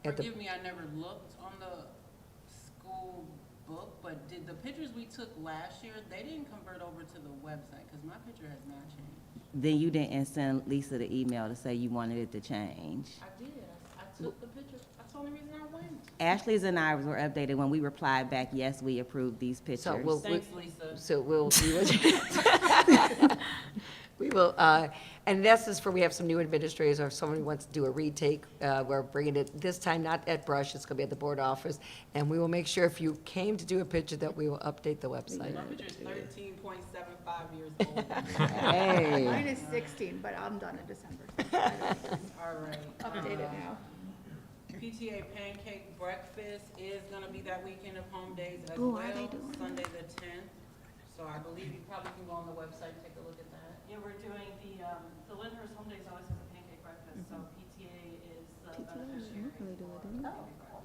At the- Forgive me, I never looked on the school book, but did the pictures we took last year, they didn't convert over to the website, because my picture has not changed. Then you didn't send Lisa the email to say you wanted it to change. I did, I took the pictures, that's the only reason I went. Ashley's and ours were updated when we replied back, yes, we approved these pictures. So we'll, Thanks, Lisa. so we'll, we will, and this is for, we have some new administrators, or if someone wants to do a retake, we're bringing it, this time not at Brush, it's gonna be at the board office, and we will make sure if you came to do a picture that we will update the website. My picture is 13.75 years old. Hey, Mine is 16, but I'm done in December. All right. Update it now. PTA Pancake Breakfast is gonna be that weekend of home days as Ooh, well, are they doing that? Sunday the 10th. So I believe you probably can go on the website, and take a look at that. Yeah, we're doing the Lyndhurst Home Days always has a pancake breakfast, so PTA is the beneficiary.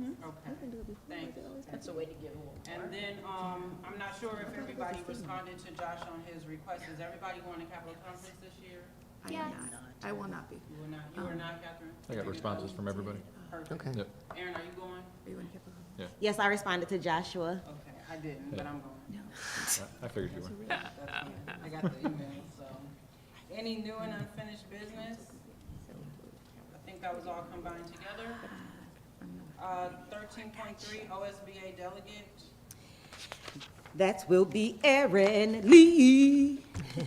Okay, thanks. That's a way to give a little more. And then, I'm not sure if everybody responded to Josh on his request. Is everybody going to Capitol Conference this year? I am Yes. not. I will not be. You were not, you were not, Catherine? I got responses from everybody. Perfect. Okay. Yep. Aaron, are you going? Are you going to Capitol? yes, I responded to Joshua. Okay, I didn't, but I'm going. I figured you were. That's fine. I got the email, so. Any new and unfinished business? I think that was all combined together. 13.3 OSBA delegate. That will be Aaron Lee. So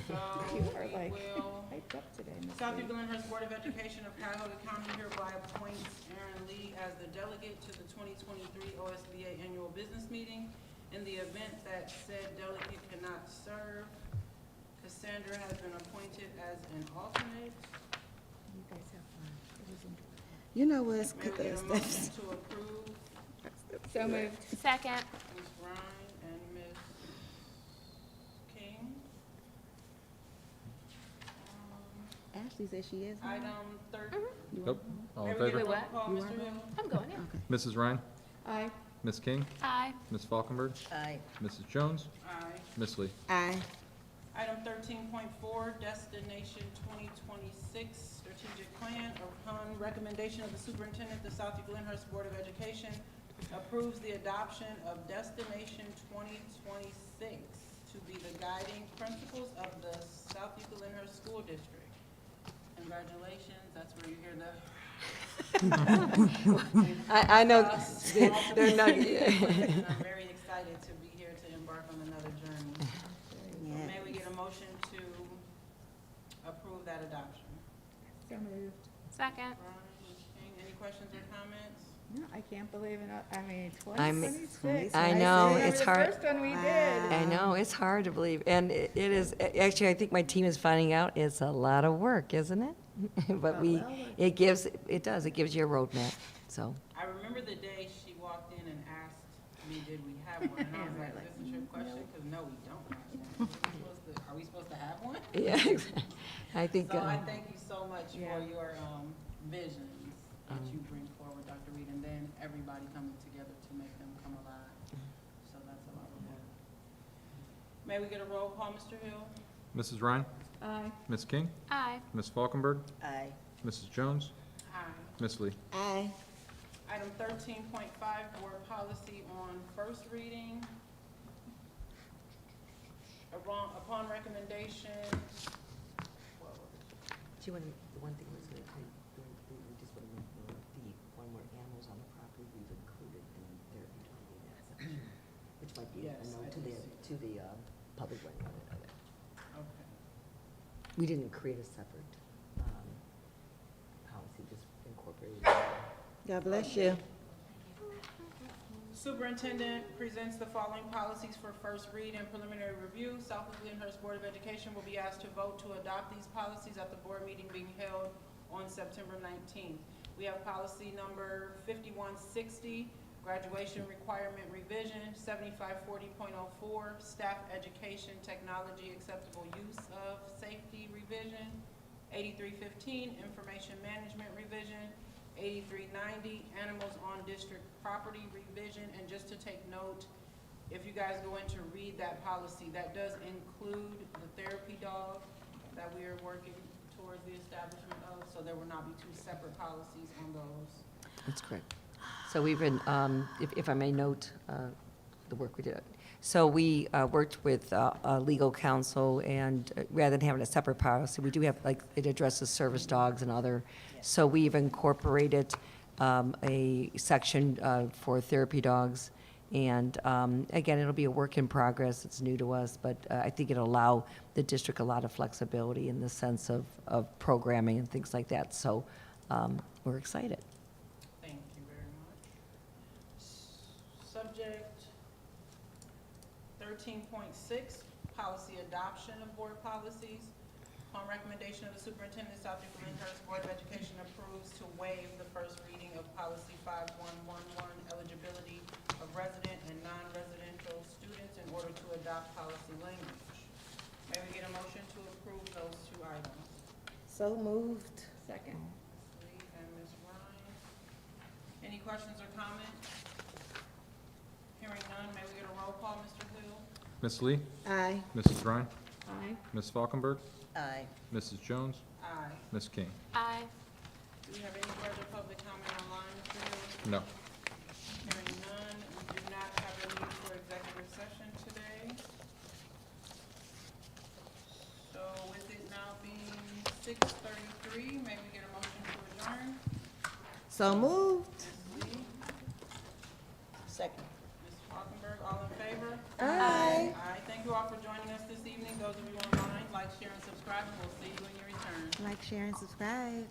You are we like- will hyped up today, Miss Southie Lee. Glenhurst Board of Education of Cuyahoga County hereby appoints Aaron Lee as the delegate to the 2023 OSBA Annual Business Meeting. In the event that said delegate cannot serve, Cassandra has been appointed as an alternate. You guys have fun. It was enjoyable. You know what's May we get a motion to approve So moved. Second. Ms. Ryan and Ms. King? Ashley says she is. Item 30. Nope. All in May we get a favor? roll call, You Mr. are? Hill? I'm going in. Mrs. Ryan? Aye. Ms. King? Aye. Ms. Falkenberg? Aye. Mrs. Jones? Aye. Ms. Lee? Aye. Item 13.4, Destination 2026 Strategic Plan. Upon recommendation of the Superintendent, the Southie Glenhurst Board of Education approves the adoption of Destination 2026 to be the guiding principles of the Southie Glenhurst School District. Congratulations, that's where you hear the I know, they're not, I'm very excited to be here to embark on another journey. May we get a motion to approve that adoption? So moved. Second. Brian, Ms. King, any questions or comments? No, I can't believe it. I mean, I'm- 2026. I know, remember it's the hard. first one we did. I know, it's hard to believe, and it is, actually, I think my team is finding out it's a lot of work, isn't it? But it gives you a roadmap, so. I remember the day she walked in and asked me, did we have one? And I was like, is this a trick question? Because no, we don't have one. Are we supposed to have one? Yeah, I think, So I thank you so much Yeah. for your visions that you bring forward, Dr. Reed, and then everybody coming together to make them come alive. So that's a lot of work. May we get a roll call, Mr. Hill? Mrs. Ryan? Aye. Ms. King? Aye. Ms. Falkenberg? Aye. Mrs. Jones? Aye. Ms. Lee? Aye. Item 13.5, board policy on first reading. Upon recommendation, Do you want to, the one thing was that we just want to know the one where animals on the property, we've included the therapy dog in that section, which might be a Yes, note I to did the, public one. okay. We didn't create a separate, policy, just incorporated. God bless you. Superintendent presents the following policies for first read and preliminary review. Southie Glenhurst Board of Education will be asked to vote to adopt these policies at the board meeting being held on September 19th. We have policy number 5160, graduation requirement revision, 7540.04, staff education technology acceptable use of safety revision, 8315, information management revision, 8390, animals on district property revision. And just to take note, if you guys go in to read that policy, that does include the therapy dog that we are working towards the establishment of, so there will not be two separate policies on those. That's correct. So we've been, if I may note, the work we did. So we worked with legal counsel, and rather than having a separate policy, we do have, like, it addresses service dogs and other. So we've incorporated a section for therapy dogs. And again, it'll be a work in progress. It's new to us, but I think it'll allow the district a lot of flexibility in the sense of programming and things like that. So we're excited. Thank you very much. Subject 13.6, policy adoption of board policies. Upon recommendation of the superintendent, Southie Glenhurst Board of Education approves to waive the first reading of policy 5111, eligibility of resident and non-residential students in order to adopt policy language. May we get a motion to approve those two items? So moved. Second. Ms. Lee and Ms. Ryan. Any questions or comments? Hearing none, may we get a roll call, Mr. Hill? Ms. Lee? Aye. Mrs. Ryan? Aye. Ms. Falkenberg? Aye. Mrs. Jones? Aye. Ms. King? Aye. Do we have any further public comment online, Mr. Hill? No. Hearing none, we do not have a need for executive session today. So with it now being 6:33, may we get a motion to adjourn? So moved. Ms. Lee, Second. Ms. Falkenberg, all in favor? Aye. Aye. Thank you all for joining us this evening. Those of you online, like, share, and subscribe, and we'll see you when you return. Like, share, and subscribe.